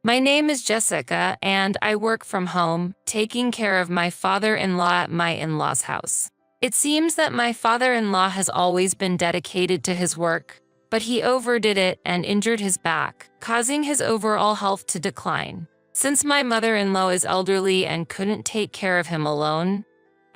My name is Jessica, and I work from home, taking care of my father-in-law at my in-laws' house. It seems that my father-in-law has always been dedicated to his work, but he overdid it and injured his back, causing his overall health to decline. Since my mother-in-law is elderly and couldn't take care of him alone,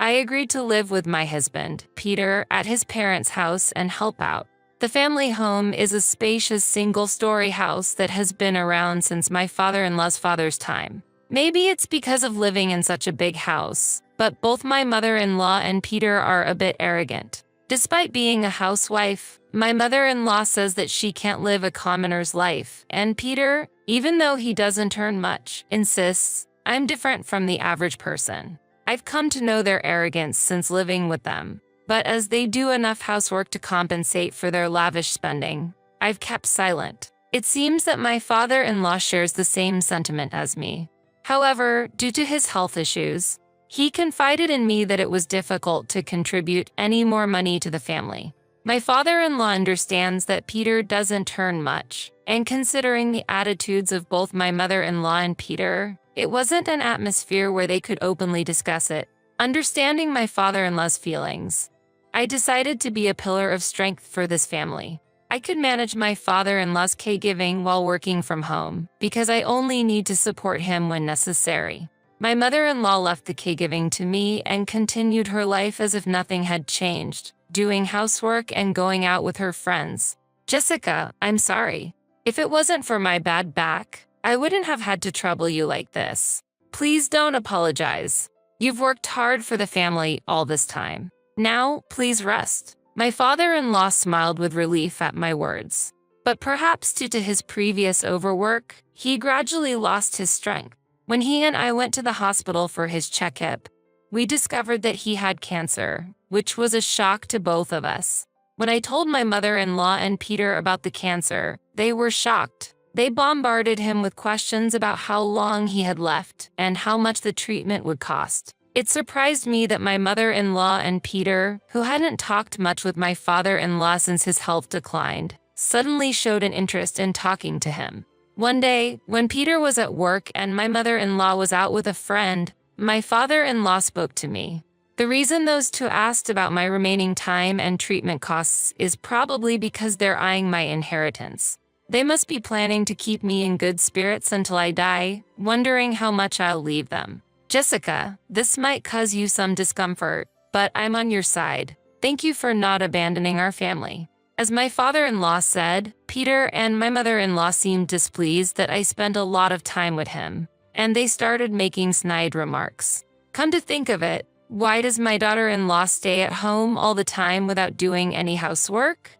I agreed to live with my husband, Peter, at his parents' house and help out. The family home is a spacious single-story house that has been around since my father-in-law's father's time. Maybe it's because of living in such a big house, but both my mother-in-law and Peter are a bit arrogant. Despite being a housewife, my mother-in-law says that she can't live a commoner's life, and Peter, even though he doesn't earn much, insists, "I'm different from the average person." I've come to know their arrogance since living with them. But as they do enough housework to compensate for their lavish spending, I've kept silent. It seems that my father-in-law shares the same sentiment as me. However, due to his health issues, he confided in me that it was difficult to contribute any more money to the family. My father-in-law understands that Peter doesn't earn much, and considering the attitudes of both my mother-in-law and Peter, it wasn't an atmosphere where they could openly discuss it. Understanding my father-in-law's feelings, I decided to be a pillar of strength for this family. I could manage my father-in-law's caregiving while working from home, because I only need to support him when necessary. My mother-in-law left the caregiving to me and continued her life as if nothing had changed, doing housework and going out with her friends. Jessica, I'm sorry. If it wasn't for my bad back, I wouldn't have had to trouble you like this. Please don't apologize. You've worked hard for the family all this time. Now, please rest. My father-in-law smiled with relief at my words. But perhaps due to his previous overwork, he gradually lost his strength. When he and I went to the hospital for his checkup, we discovered that he had cancer, which was a shock to both of us. When I told my mother-in-law and Peter about the cancer, they were shocked. They bombarded him with questions about how long he had left and how much the treatment would cost. It surprised me that my mother-in-law and Peter, who hadn't talked much with my father-in-law since his health declined, suddenly showed an interest in talking to him. One day, when Peter was at work and my mother-in-law was out with a friend, my father-in-law spoke to me. The reason those two asked about my remaining time and treatment costs is probably because they're eyeing my inheritance. They must be planning to keep me in good spirits until I die, wondering how much I'll leave them. Jessica, this might cause you some discomfort, but I'm on your side. Thank you for not abandoning our family. As my father-in-law said, Peter and my mother-in-law seemed displeased that I spent a lot of time with him, and they started making snide remarks. Come to think of it, why does my daughter-in-law stay at home all the time without doing any housework?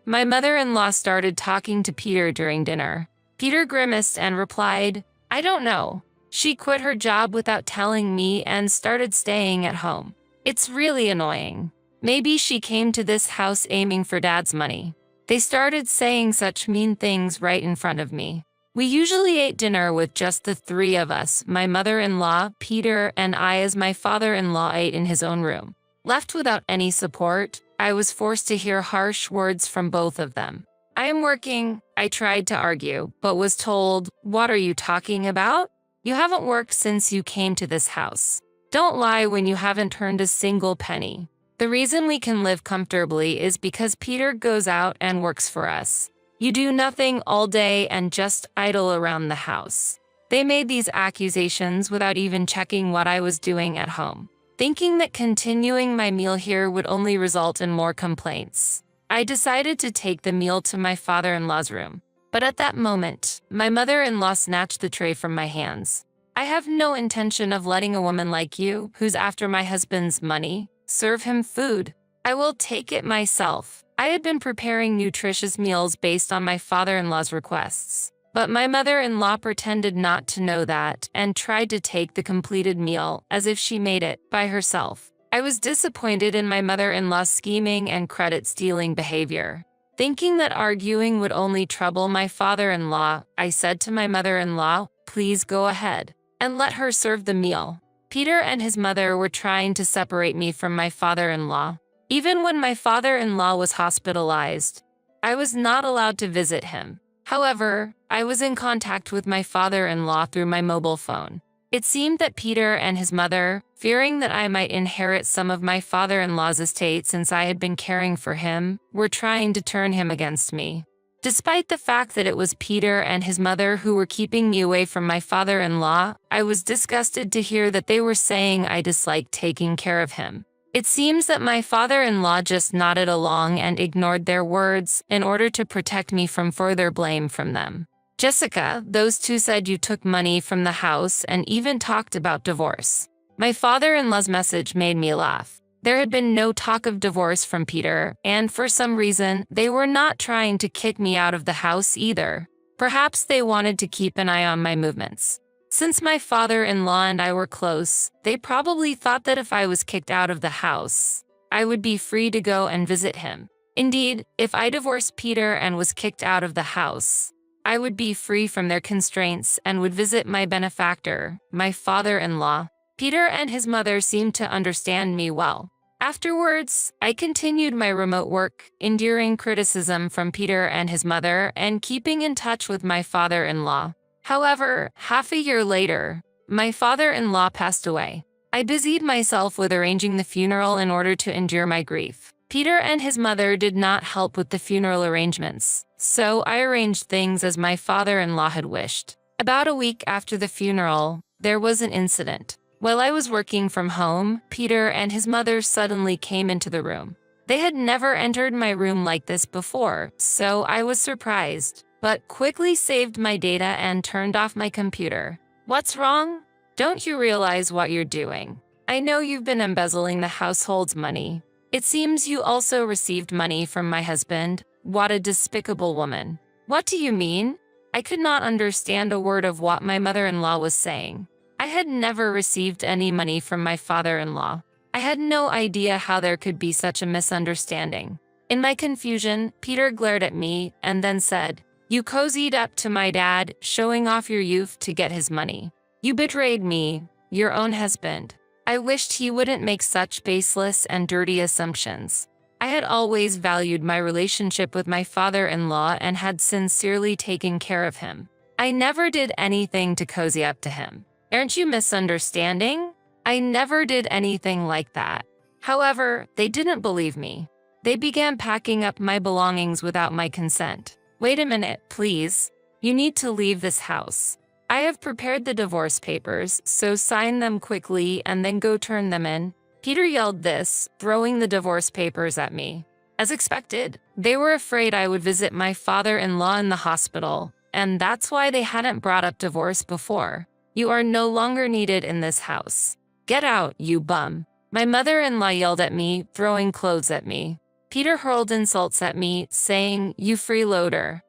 My mother-in-law started talking to Peter during dinner. Peter grimaced and replied, "I don't know. She quit her job without telling me and started staying at home. It's really annoying. Maybe she came to this house aiming for Dad's money." They started saying such mean things right in front of me. We usually ate dinner with just the three of us, my mother-in-law, Peter, and I, as my father-in-law ate in his own room. Left without any support, I was forced to hear harsh words from both of them. "I am working," I tried to argue, but was told, "What are you talking about? You haven't worked since you came to this house. Don't lie when you haven't earned a single penny." The reason we can live comfortably is because Peter goes out and works for us. You do nothing all day and just idle around the house. They made these accusations without even checking what I was doing at home. Thinking that continuing my meal here would only result in more complaints, I decided to take the meal to my father-in-law's room. But at that moment, my mother-in-law snatched the tray from my hands. "I have no intention of letting a woman like you, who's after my husband's money, serve him food. I will take it myself." I had been preparing nutritious meals based on my father-in-law's requests, but my mother-in-law pretended not to know that and tried to take the completed meal as if she made it by herself. I was disappointed in my mother-in-law's scheming and credit-stealing behavior. Thinking that arguing would only trouble my father-in-law, I said to my mother-in-law, "Please go ahead and let her serve the meal." Peter and his mother were trying to separate me from my father-in-law. Even when my father-in-law was hospitalized, I was not allowed to visit him. However, I was in contact with my father-in-law through my mobile phone. It seemed that Peter and his mother, fearing that I might inherit some of my father-in-law's estate since I had been caring for him, were trying to turn him against me. Despite the fact that it was Peter and his mother who were keeping me away from my father-in-law, I was disgusted to hear that they were saying I disliked taking care of him. It seems that my father-in-law just nodded along and ignored their words in order to protect me from further blame from them. Jessica, those two said you took money from the house and even talked about divorce. My father-in-law's message made me laugh. There had been no talk of divorce from Peter, and for some reason, they were not trying to kick me out of the house either. Perhaps they wanted to keep an eye on my movements. Since my father-in-law and I were close, they probably thought that if I was kicked out of the house, I would be free to go and visit him. Indeed, if I divorced Peter and was kicked out of the house, I would be free from their constraints and would visit my benefactor, my father-in-law. Peter and his mother seemed to understand me well. Afterwards, I continued my remote work, enduring criticism from Peter and his mother and keeping in touch with my father-in-law. However, half a year later, my father-in-law passed away. I busied myself with arranging the funeral in order to endure my grief. Peter and his mother did not help with the funeral arrangements, so I arranged things as my father-in-law had wished. About a week after the funeral, there was an incident. While I was working from home, Peter and his mother suddenly came into the room. They had never entered my room like this before, so I was surprised, but quickly saved my data and turned off my computer. What's wrong? Don't you realize what you're doing? I know you've been embezzling the household's money. It seems you also received money from my husband. What a despicable woman. What do you mean? I could not understand a word of what my mother-in-law was saying. I had never received any money from my father-in-law. I had no idea how there could be such a misunderstanding. In my confusion, Peter glared at me and then said, "You cozied up to my dad, showing off your youth to get his money. You betrayed me, your own husband." I wished he wouldn't make such baseless and dirty assumptions. I had always valued my relationship with my father-in-law and had sincerely taken care of him. I never did anything to cozy up to him. Aren't you misunderstanding? I never did anything like that. However, they didn't believe me. They began packing up my belongings without my consent. Wait a minute, please. You need to leave this house. I have prepared the divorce papers, so sign them quickly and then go turn them in. Peter yelled this, throwing the divorce papers at me. As expected, they were afraid I would visit my father-in-law in the hospital, and that's why they hadn't brought up divorce before. You are no longer needed in this house. Get out, you bum. My mother-in-law yelled at me, throwing clothes at me. Peter hurled insults at me, saying, "You freeloader,"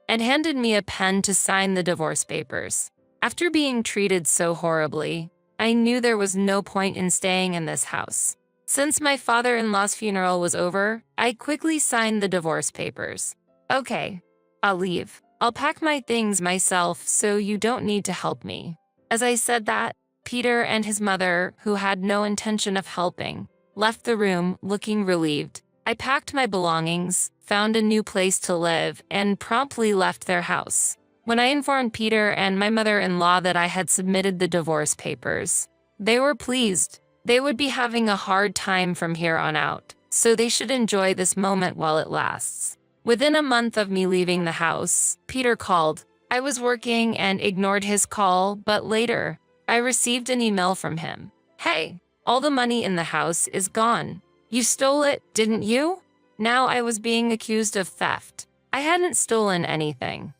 and handed me a pen to sign the divorce papers. After being treated so horribly, I knew there was no point in staying in this house. Since my father-in-law's funeral was over, I quickly signed the divorce papers. Okay, I'll leave. I'll pack my things myself so you don't need to help me. As I said that, Peter and his mother, who had no intention of helping, left the room looking relieved. I packed my belongings, found a new place to live, and promptly left their house. When I informed Peter and my mother-in-law that I had submitted the divorce papers, they were pleased. They would be having a hard time from here on out, so they should enjoy this moment while it lasts. Within a month of me leaving the house, Peter called. I was working and ignored his call, but later, I received an email from him. "Hey, all the money in the house is gone. You stole it, didn't you?" Now I was being accused of theft. I hadn't stolen anything.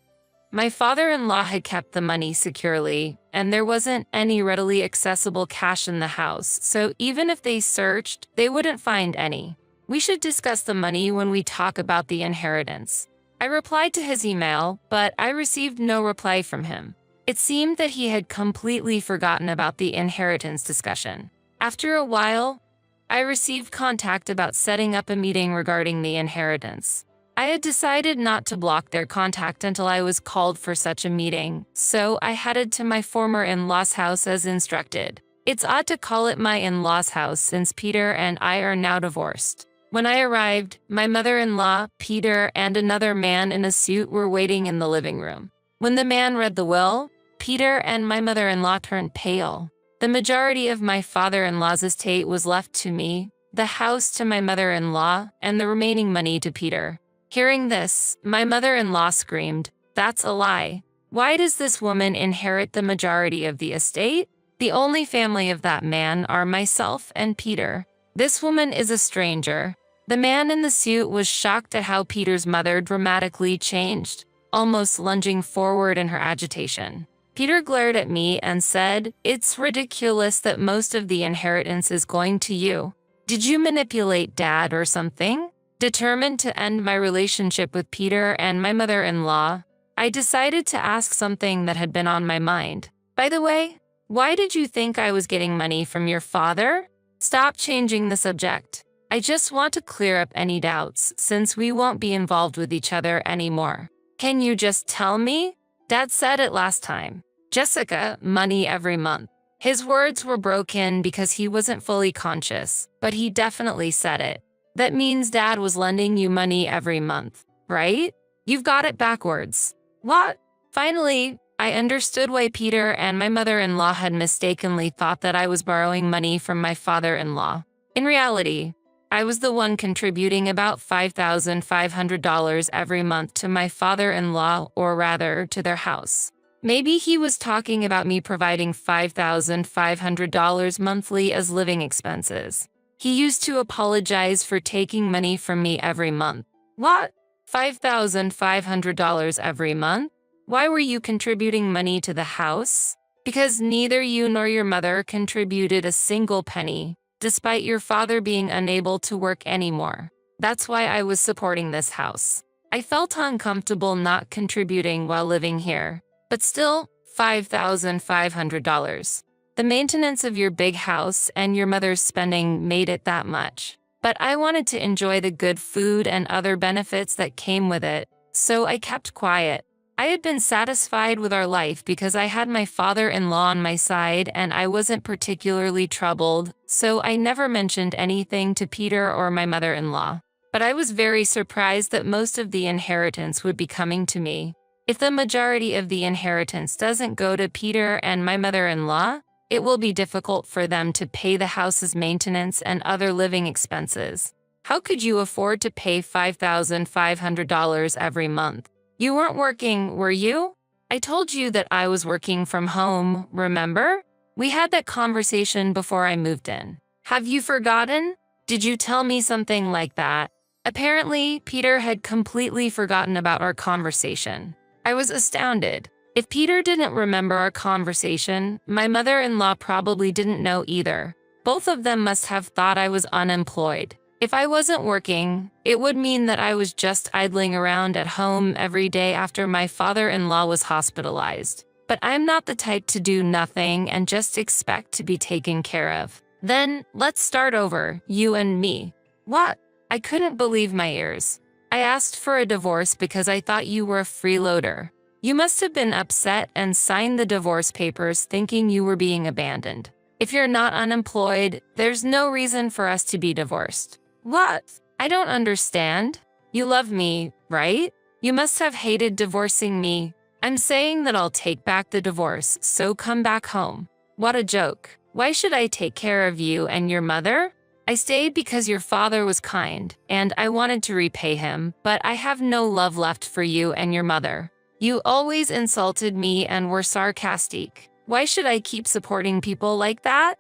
My father-in-law had kept the money securely, and there wasn't any readily accessible cash in the house, so even if they searched, they wouldn't find any. We should discuss the money when we talk about the inheritance. I replied to his email, but I received no reply from him. It seemed that he had completely forgotten about the inheritance discussion. After a while, I received contact about setting up a meeting regarding the inheritance. I had decided not to block their contact until I was called for such a meeting, so I headed to my former in-law's house as instructed. It's odd to call it my in-law's house since Peter and I are now divorced. When I arrived, my mother-in-law, Peter, and another man in a suit were waiting in the living room. When the man read the will, Peter and my mother-in-law turned pale. The majority of my father-in-law's estate was left to me, the house to my mother-in-law, and the remaining money to Peter. Hearing this, my mother-in-law screamed, "That's a lie. Why does this woman inherit the majority of the estate? The only family of that man are myself and Peter. This woman is a stranger." The man in the suit was shocked at how Peter's mother dramatically changed, almost lunging forward in her agitation. Peter glared at me and said, "It's ridiculous that most of the inheritance is going to you. Did you manipulate Dad or something?" Determined to end my relationship with Peter and my mother-in-law, I decided to ask something that had been on my mind. "By the way, why did you think I was getting money from your father?" "Stop changing the subject. I just want to clear up any doubts since we won't be involved with each other anymore. Can you just tell me?" Dad said it last time. "Jessica, money every month." His words were broken because he wasn't fully conscious, but he definitely said it. "That means Dad was lending you money every month, right? You've got it backwards." "What?" Finally, I understood why Peter and my mother-in-law had mistakenly thought that I was borrowing money from my father-in-law. In reality, I was the one contributing about $5,500 every month to my father-in-law, or rather, to their house. Maybe he was talking about me providing $5,500 monthly as living expenses. He used to apologize for taking money from me every month. "What? $5,500 every month? Why were you contributing money to the house?" "Because neither you nor your mother contributed a single penny, despite your father being unable to work anymore. That's why I was supporting this house. I felt uncomfortable not contributing while living here. But still, $5,500. The maintenance of your big house and your mother's spending made it that much. But I wanted to enjoy the good food and other benefits that came with it, so I kept quiet. I had been satisfied with our life because I had my father-in-law on my side and I wasn't particularly troubled, so I never mentioned anything to Peter or my mother-in-law. But I was very surprised that most of the inheritance would be coming to me. If the majority of the inheritance doesn't go to Peter and my mother-in-law, it will be difficult for them to pay the house's maintenance and other living expenses. How could you afford to pay $5,500 every month? You weren't working, were you? I told you that I was working from home, remember? We had that conversation before I moved in. Have you forgotten? Did you tell me something like that? Apparently, Peter had completely forgotten about our conversation. I was astounded. If Peter didn't remember our conversation, my mother-in-law probably didn't know either. Both of them must have thought I was unemployed. If I wasn't working, it would mean that I was just idling around at home every day after my father-in-law was hospitalized. But I'm not the type to do nothing and just expect to be taken care of. Then, let's start over, you and me. What? I couldn't believe my ears. I asked for a divorce because I thought you were a freeloader. You must have been upset and signed the divorce papers thinking you were being abandoned. If you're not unemployed, there's no reason for us to be divorced. What? I don't understand. You love me, right? You must have hated divorcing me. I'm saying that I'll take back the divorce, so come back home. What a joke. Why should I take care of you and your mother? I stayed because your father was kind, and I wanted to repay him, but I have no love left for you and your mother. You always insulted me and were sarcastic. Why should I keep supporting people like that?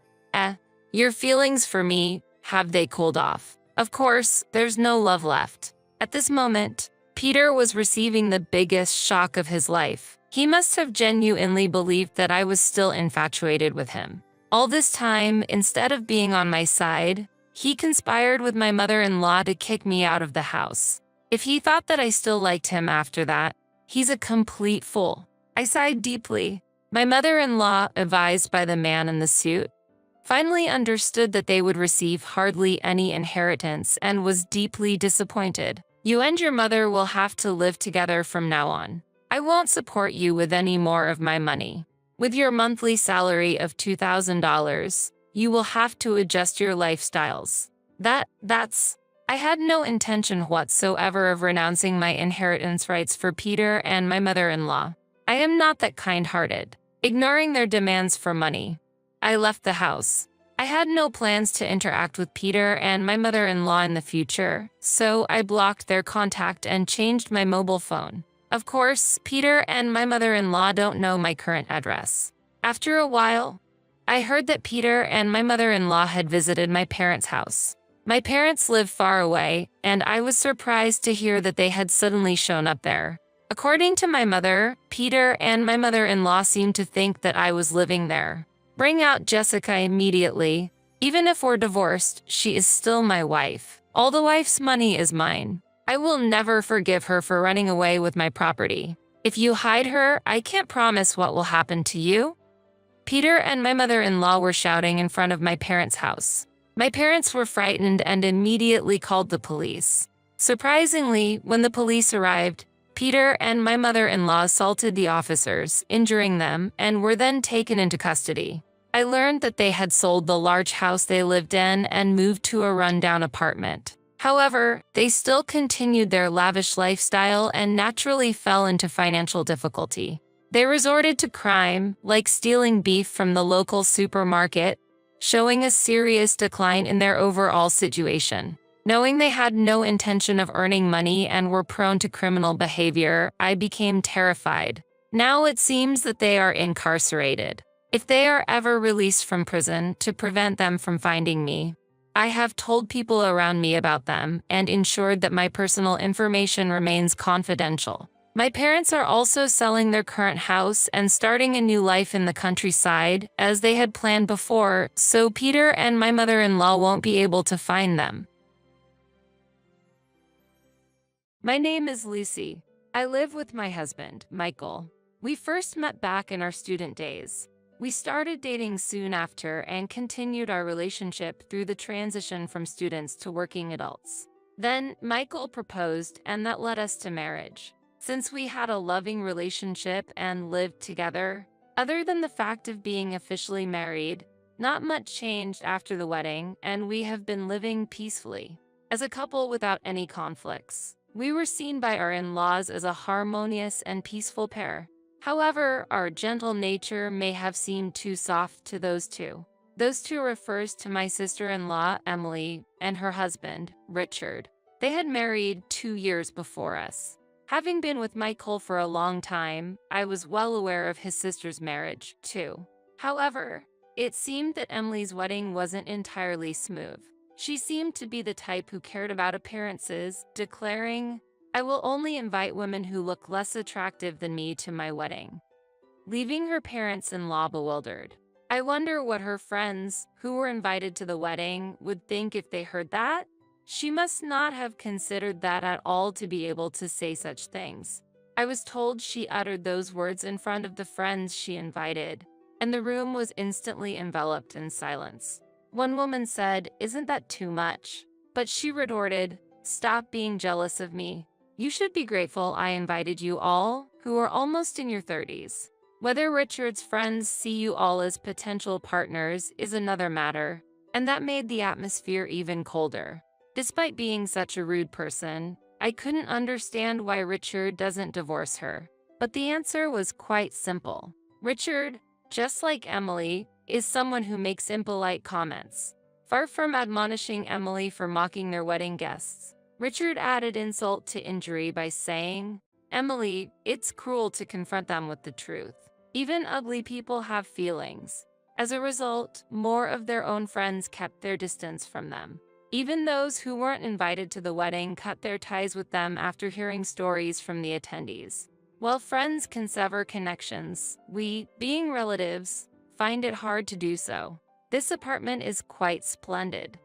Your feelings for me, have they cooled off? Of course, there's no love left. At this moment, Peter was receiving the biggest shock of his life. He must have genuinely believed that I was still infatuated with him. All this time, instead of being on my side, he conspired with my mother-in-law to kick me out of the house. If he thought that I still liked him after that, he's a complete fool. I sighed deeply. My mother-in-law, advised by the man in the suit, finally understood that they would receive hardly any inheritance and was deeply disappointed. You and your mother will have to live together from now on. I won't support you with any more of my money. With your monthly salary of $2,000, you will have to adjust your lifestyles. That's... I had no intention whatsoever of renouncing my inheritance rights for Peter and my mother-in-law. I am not that kind-hearted. Ignoring their demands for money, I left the house. I had no plans to interact with Peter and my mother-in-law in the future, so I blocked their contact and changed my mobile phone. Of course, Peter and my mother-in-law don't know my current address. After a while, I heard that Peter and my mother-in-law had visited my parents' house. My parents live far away, and I was surprised to hear that they had suddenly shown up there. According to my mother, Peter and my mother-in-law seemed to think that I was living there. Bring out Jessica immediately. Even if we're divorced, she is still my wife. All the wife's money is mine. I will never forgive her for running away with my property. If you hide her, I can't promise what will happen to you. Peter and my mother-in-law were shouting in front of my parents' house. My parents were frightened and immediately called the police. Surprisingly, when the police arrived, Peter and my mother-in-law assaulted the officers, injuring them, and were then taken into custody. I learned that they had sold the large house they lived in and moved to a rundown apartment. However, they still continued their lavish lifestyle and naturally fell into financial difficulty. They resorted to crime, like stealing beef from the local supermarket, showing a serious decline in their overall situation. Knowing they had no intention of earning money and were prone to criminal behavior, I became terrified. Now it seems that they are incarcerated. If they are ever released from prison, to prevent them from finding me, I have told people around me about them and ensured that my personal information remains confidential. My parents are also selling their current house and starting a new life in the countryside, as they had planned before, so Peter and my mother-in-law won't be able to find them. My name is Lucy. I live with my husband, Michael. We first met back in our student days. We started dating soon after and continued our relationship through the transition from students to working adults. Then, Michael proposed, and that led us to marriage. Since we had a loving relationship and lived together, other than the fact of being officially married, not much changed after the wedding, and we have been living peacefully as a couple without any conflicts. We were seen by our in-laws as a harmonious and peaceful pair. However, our gentle nature may have seemed too soft to those two. Those two refers to my sister-in-law, Emily, and her husband, Richard. They had married 2 years before us. Having been with Michael for a long time, I was well aware of his sister's marriage, too. However, it seemed that Emily's wedding wasn't entirely smooth. She seemed to be the type who cared about appearances, declaring, "I will only invite women who look less attractive than me to my wedding," leaving her parents-in-law bewildered. I wonder what her friends, who were invited to the wedding, would think if they heard that. She must not have considered that at all to be able to say such things. I was told she uttered those words in front of the friends she invited, and the room was instantly enveloped in silence. One woman said, "Isn't that too much?" But she retorted, "Stop being jealous of me. You should be grateful I invited you all, who are almost in your 30s. Whether Richard's friends see you all as potential partners is another matter," and that made the atmosphere even colder. Despite being such a rude person, I couldn't understand why Richard doesn't divorce her. But the answer was quite simple. Richard, just like Emily, is someone who makes impolite comments. Far from admonishing Emily for mocking their wedding guests, Richard added insult to injury by saying, "Emily, it's cruel to confront them with the truth. Even ugly people have feelings." As a result, more of their own friends kept their distance from them. Even those who weren't invited to the wedding cut their ties with them after hearing stories from the attendees. While friends can sever connections, we, being relatives, find it hard to do so. This apartment is quite splendid.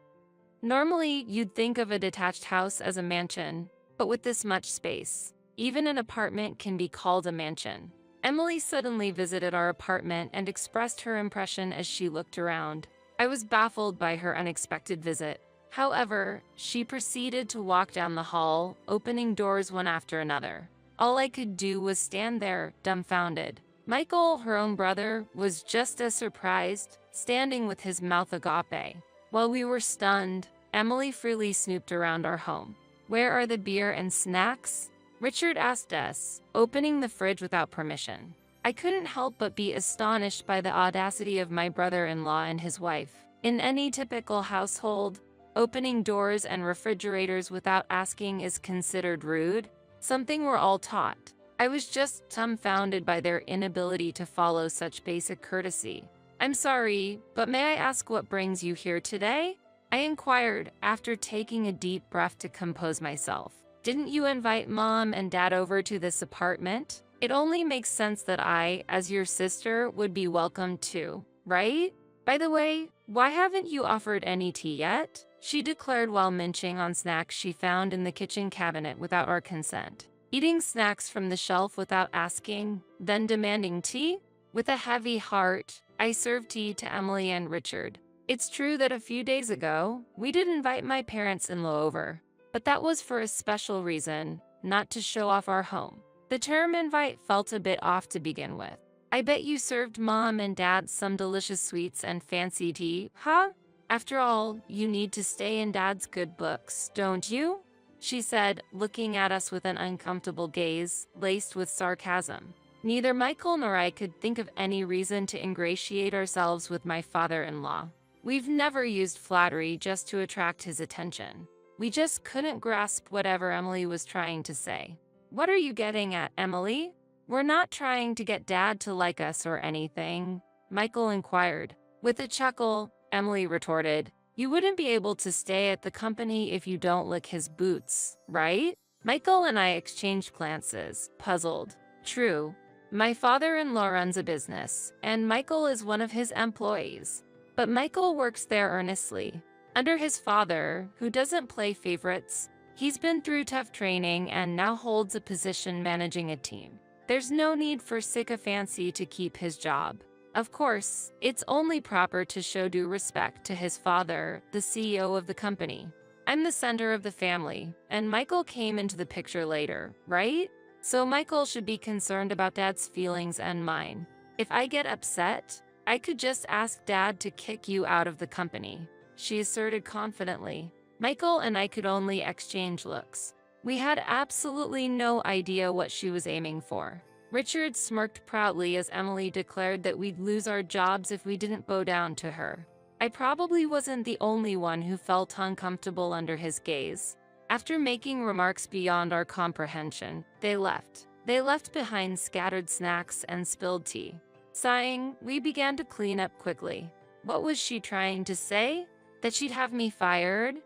Normally, you'd think of a detached house as a mansion, but with this much space, even an apartment can be called a mansion. Emily suddenly visited our apartment and expressed her impression as she looked around. I was baffled by her unexpected visit. However, she proceeded to walk down the hall, opening doors one after another. All I could do was stand there, dumbfounded. Michael, her own brother, was just as surprised, standing with his mouth agape. While we were stunned, Emily freely snooped around our home. Where are the beer and snacks? Richard asked us, opening the fridge without permission. I couldn't help but be astonished by the audacity of my brother-in-law and his wife. In any typical household, opening doors and refrigerators without asking is considered rude, something we're all taught. I was just dumbfounded by their inability to follow such basic courtesy. I'm sorry, but may I ask what brings you here today? I inquired after taking a deep breath to compose myself. Didn't you invite Mom and Dad over to this apartment? It only makes sense that I, as your sister, would be welcome too, right? By the way, why haven't you offered any tea yet? She declared while munching on snacks she found in the kitchen cabinet without our consent. Eating snacks from the shelf without asking, then demanding tea? With a heavy heart, I served tea to Emily and Richard. It's true that a few days ago, we did invite my parents-in-law over, but that was for a special reason, not to show off our home. The term invite felt a bit off to begin with. I bet you served Mom and Dad some delicious sweets and fancy tea, huh? After all, you need to stay in Dad's good books, don't you? She said, looking at us with an uncomfortable gaze, laced with sarcasm. Neither Michael nor I could think of any reason to ingratiate ourselves with my father-in-law. We've never used flattery just to attract his attention. We just couldn't grasp whatever Emily was trying to say. What are you getting at, Emily? We're not trying to get Dad to like us or anything, Michael inquired. With a chuckle, Emily retorted, you wouldn't be able to stay at the company if you don't lick his boots, right? Michael and I exchanged glances, puzzled. True. My father-in-law runs a business, and Michael is one of his employees. But Michael works there earnestly. Under his father, who doesn't play favorites, he's been through tough training and now holds a position managing a team. There's no need for sycophancy to keep his job. Of course, it's only proper to show due respect to his father, the CEO of the company. I'm the center of the family, and Michael came into the picture later, right? So Michael should be concerned about Dad's feelings and mine. If I get upset, I could just ask Dad to kick you out of the company, she asserted confidently. Michael and I could only exchange looks. We had absolutely no idea what she was aiming for. Richard smirked proudly as Emily declared that we'd lose our jobs if we didn't bow down to her. I probably wasn't the only one who felt uncomfortable under his gaze. After making remarks beyond our comprehension, they left. They left behind scattered snacks and spilled tea. Sighing, we began to clean up quickly. What was she trying to say? That she'd have me fired?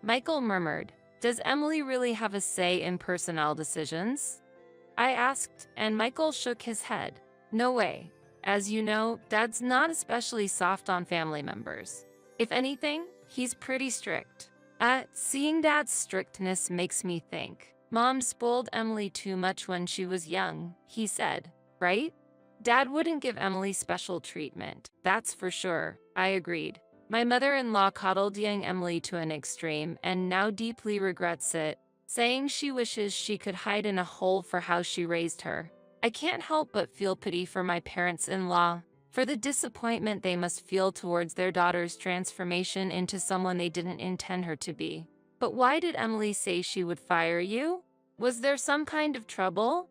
Michael murmured, does Emily really have a say in personnel decisions? I asked, and Michael shook his head. No way. As you know, Dad's not especially soft on family members. If anything, he's pretty strict. Seeing Dad's strictness makes me think. Mom spoiled Emily too much when she was young, he said, right? Dad wouldn't give Emily special treatment, that's for sure, I agreed. My mother-in-law coddled young Emily to an extreme and now deeply regrets it, saying she wishes she could hide in a hole for how she raised her. I can't help but feel pity for my parents-in-law, for the disappointment they must feel towards their daughter's transformation into someone they didn't intend her to be. But why did Emily say she would fire you? Was there some kind of trouble?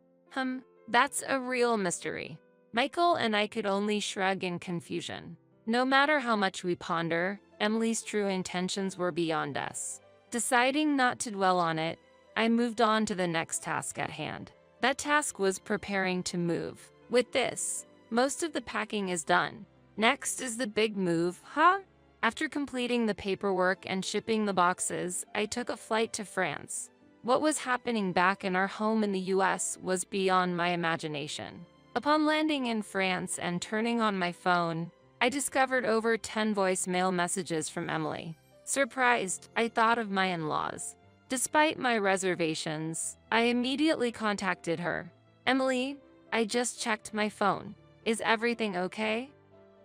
That's a real mystery. Michael and I could only shrug in confusion. No matter how much we ponder, Emily's true intentions were beyond us. Deciding not to dwell on it, I moved on to the next task at hand. That task was preparing to move. With this, most of the packing is done. Next is the big move, huh? After completing the paperwork and shipping the boxes, I took a flight to France. What was happening back in our home in the US was beyond my imagination. Upon landing in France and turning on my phone, I discovered over 10 voicemail messages from Emily. Surprised, I thought of my in-laws. Despite my reservations, I immediately contacted her. Emily, I just checked my phone. Is everything okay?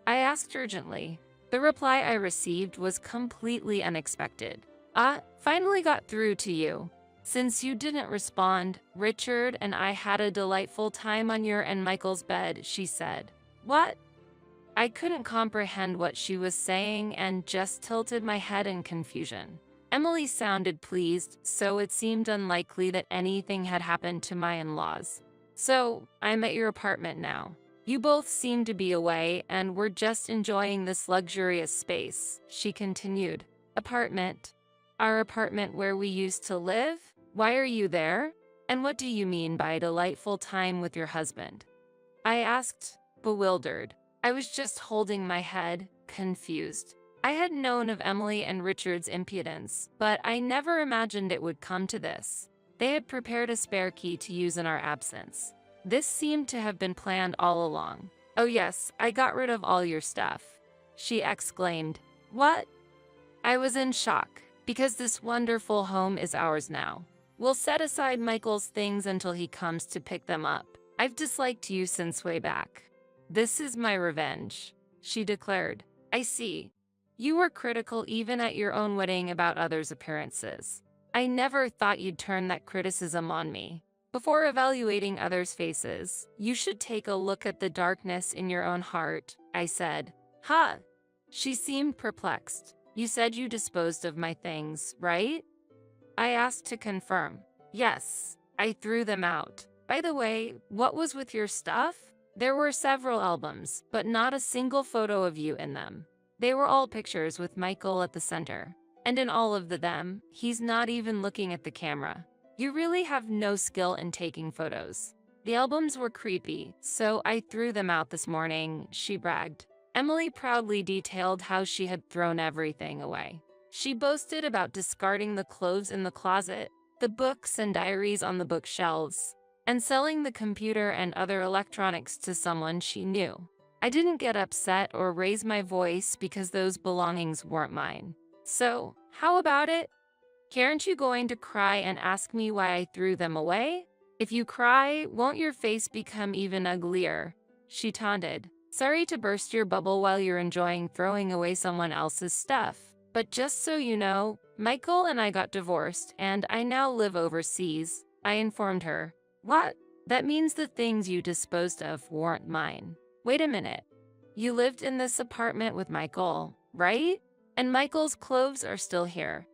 I asked urgently. The reply I received was completely unexpected. Finally got through to you. Since you didn't respond, Richard and I had a delightful time on your and Michael's bed, she said. What? I couldn't comprehend what she was saying and just tilted my head in confusion. Emily sounded pleased, so it seemed unlikely that anything had happened to my in-laws. So, I'm at your apartment now. You both seem to be away, and we're just enjoying this luxurious space, she continued. Apartment? Our apartment where we used to live? Why are you there? And what do you mean by delightful time with your husband? I asked, bewildered. I was just holding my head, confused. I had known of Emily and Richard's impudence, but I never imagined it would come to this. They had prepared a spare key to use in our absence. This seemed to have been planned all along. Oh yes, I got rid of all your stuff, she exclaimed. What? I was in shock, because this wonderful home is ours now. We'll set aside Michael's things until he comes to pick them up. I've disliked you since way back. This is my revenge, she declared. I see. You were critical even at your own wedding about others' appearances. I never thought you'd turn that criticism on me. Before evaluating others' faces, you should take a look at the darkness in your own heart, I said. Huh? She seemed perplexed. You said you disposed of my things, right? I asked to confirm. Yes, I threw them out. By the way, what was with your stuff? There were several albums, but not a single photo of you in them. They were all pictures with Michael at the center. And in all of them, he's not even looking at the camera. You really have no skill in taking photos. The albums were creepy, so I threw them out this morning, she bragged. Emily proudly detailed how she had thrown everything away. She boasted about discarding the clothes in the closet, the books and diaries on the bookshelves, and selling the computer and other electronics to someone she knew. I didn't get upset or raise my voice because those belongings weren't mine. So, how about it? Aren't you going to cry and ask me why I threw them away? If you cry, won't your face become even uglier? She taunted. Sorry to burst your bubble while you're enjoying throwing away someone else's stuff. But just so you know, Michael and I got divorced and I now live overseas, I informed her. What? That means the things you disposed of weren't mine. Wait a minute. You lived in this apartment with Michael, right? And Michael's clothes are still here.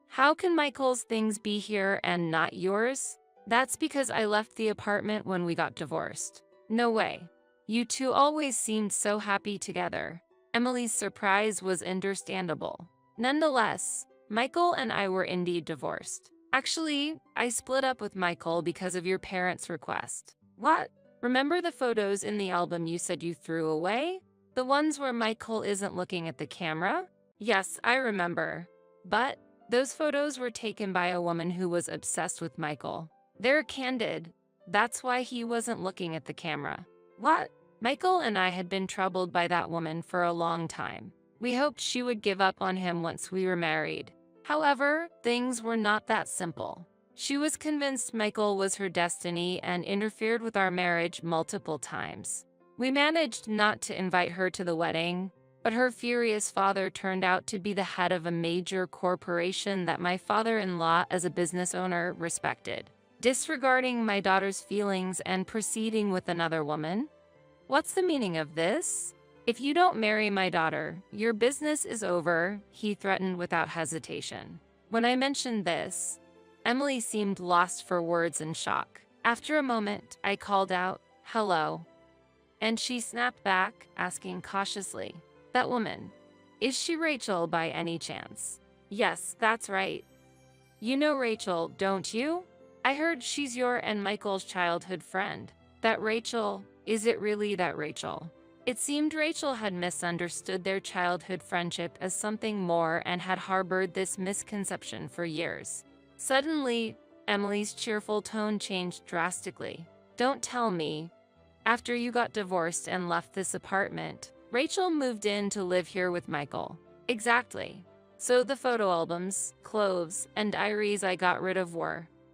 How can Michael's things be here and not yours? That's because I left the apartment when we got divorced. No way. You two always seemed so happy together. Emily's surprise was understandable. Nonetheless, Michael and I were indeed divorced. Actually, I split up with Michael because of your parents' request. What? Remember the photos in the album you said you threw away? The ones where Michael isn't looking at the camera? Yes, I remember. But those photos were taken by a woman who was obsessed with Michael. They're candid. That's why he wasn't looking at the camera. What? Michael and I had been troubled by that woman for a long time. We hoped she would give up on him once we were married. However, things were not that simple. She was convinced Michael was her destiny and interfered with our marriage multiple times. We managed not to invite her to the wedding, but her furious father turned out to be the head of a major corporation that my father-in-law, as a business owner, respected. Disregarding my daughter's feelings and proceeding with another woman? What's the meaning of this? If you don't marry my daughter, your business is over, he threatened without hesitation. When I mentioned this, Emily seemed lost for words in shock. After a moment, I called out, "Hello," and she snapped back, asking cautiously, "That woman, is she Rachel by any chance?" "Yes, that's right." "You know Rachel, don't you? I heard she's your and Michael's childhood friend." "That Rachel? Is it really that Rachel?" It seemed Rachel had misunderstood their childhood friendship as something more and had harbored this misconception for years. Suddenly, Emily's cheerful tone changed drastically. "Don't tell me. After you got divorced and left this apartment, Rachel moved in to live here with Michael." "Exactly. So the photo albums, clothes, and diaries I got rid of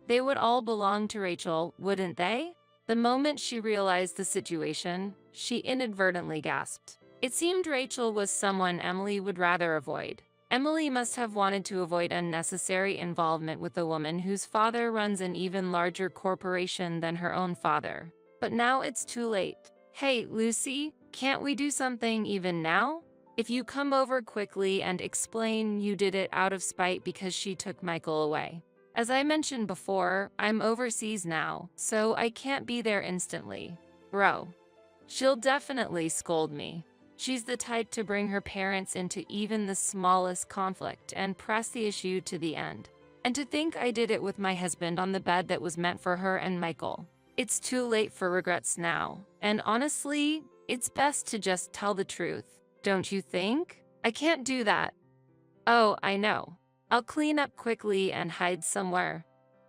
they would all belong to Rachel, wouldn't they?" The moment she realized the situation, she inadvertently gasped. It seemed Rachel was someone Emily would rather avoid. Emily must have wanted to avoid unnecessary involvement with a woman whose father runs an even larger corporation than her own father. But now it's too late. "Hey, Lucy, can't we do something even now? If you come over quickly and explain you did it out of spite because she took Michael away. As I mentioned before, I'm overseas now, so I can't be there instantly. Bro. She'll definitely scold me. She's the type to bring her parents into even the smallest conflict and press the issue to the end. And to think I did it with my husband on the bed that was meant for her and Michael. It's too late for regrets now, and honestly, it's best to just tell the truth. Don't you think? I can't do that. Oh, I know. I'll clean up quickly and hide somewhere.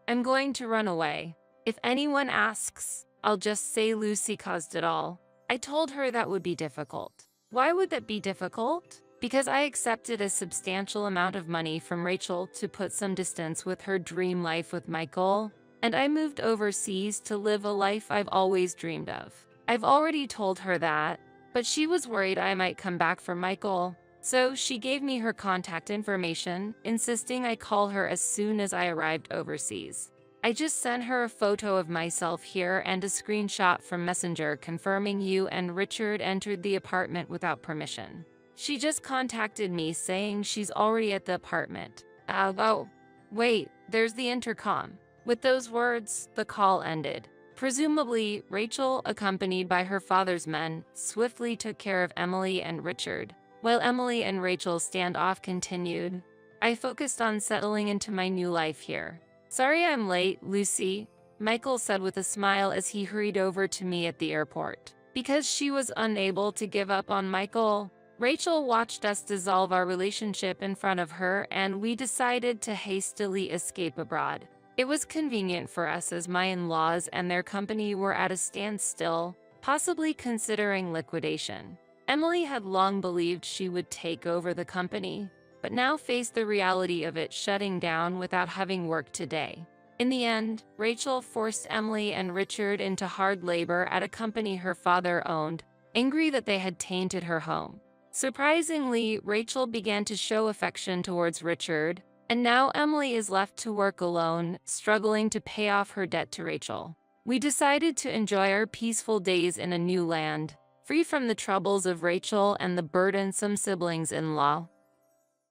I'm going to run away. If anyone asks, I'll just say Lucy caused it all. I told her that would be difficult. Why would that be difficult? Because I accepted a substantial amount of money from Rachel to put some distance with her dream life with Michael, and I moved overseas to live a life I've always dreamed of. I've already told her that, but she was worried I might come back for Michael, so she gave me her contact information, insisting I call her as soon as I arrived overseas. I just sent her a photo of myself here and a screenshot from Messenger confirming you and Richard entered the apartment without permission. She just contacted me saying she's already at the apartment. Oh, wait, there's the intercom. With those words, the call ended. Presumably, Rachel, accompanied by her father's men, swiftly took care of Emily and Richard. While Emily and Rachel's standoff continued, I focused on settling into my new life here. Sorry I'm late, Lucy, Michael said with a smile as he hurried over to me at the airport. Because she was unable to give up on Michael, Rachel watched us dissolve our relationship in front of her, and we decided to hastily escape abroad. It was convenient for us as my in-laws and their company were at a standstill, possibly considering liquidation. Emily had long believed she would take over the company, but now faced the reality of it shutting down without having worked today. In the end, Rachel forced Emily and Richard into hard labor at a company her father owned, angry that they had tainted her home. Surprisingly, Rachel began to show affection towards Richard, and now Emily is left to work alone, struggling to pay off her debt to Rachel. We decided to enjoy our peaceful days in a new land, free from the troubles of Rachel and the burdensome siblings-in-law.